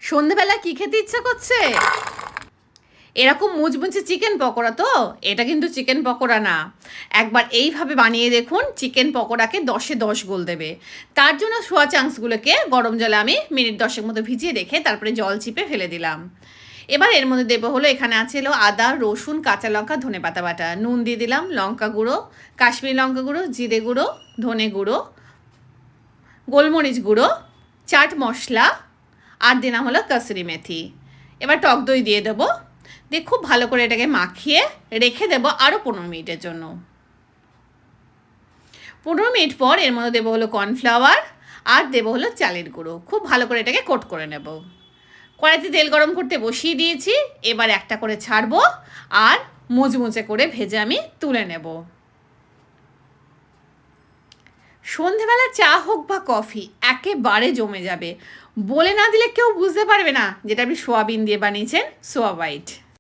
সন্ধেবেলা কি খেতে ইচ্ছা করছে? এরকম মুচমুচে চিকেন পকোড়া তো? এটা কিন্তু চিকেন পকোড়া না। একবার এইভাবে বানিয়ে দেখুন, চিকেন পকোড়াকে 10-এ 10 গোল দেবে। তার জন্য সোয়া চাংসগুলোকে গরম জলে আমি মিনিট 10 মতো ভিজিয়ে রেখে তারপরে জল চিপে ফেলে দিলাম। এবার এর মধ্যে দেবো হলো, এখানে আছে হলো আদা, রসুন, কাঁচা লঙ্কা, ধনেপাতা বাটা, নুন দিয়ে দিলাম, লঙ্কা গুঁড়ো, কাশ্মীরি লঙ্কা গুঁড়ো, জিরে গুঁড়ো, ধনে গুঁড়ো, গোলমরিচ গুঁড়ো, চাট মশলা, আর দিলাম হলো কসুরি মেথি। এবার টক দই দিয়ে দেবো, দিয়ে খুব ভালো করে এটাকে মাখিয়ে রেখে দেবো আরও 15 মিনিটের জন্য। 15 মিনিট পর এর মধ্যে দেবো হলো কর্নফ্লাওয়ার আর দেবো হলো চালের গুঁড়ো। খুব ভালো করে এটাকে কোট করে নেব। কড়াইতে তেল গরম করতে বসিয়ে দিয়েছি, এবার একটা করে ছাড়বো আর মুচমুচে করে ভেজে আমি তুলে নেব। সন্ধেবেলা চা হোক বা কফি একেবারে জমে যাবে, বলে না দিলে কেউ বুঝতে পারবে না যেটা আপনি সোয়াবিন দিয়ে বানিয়েছেন সোয়া হোয়াইট।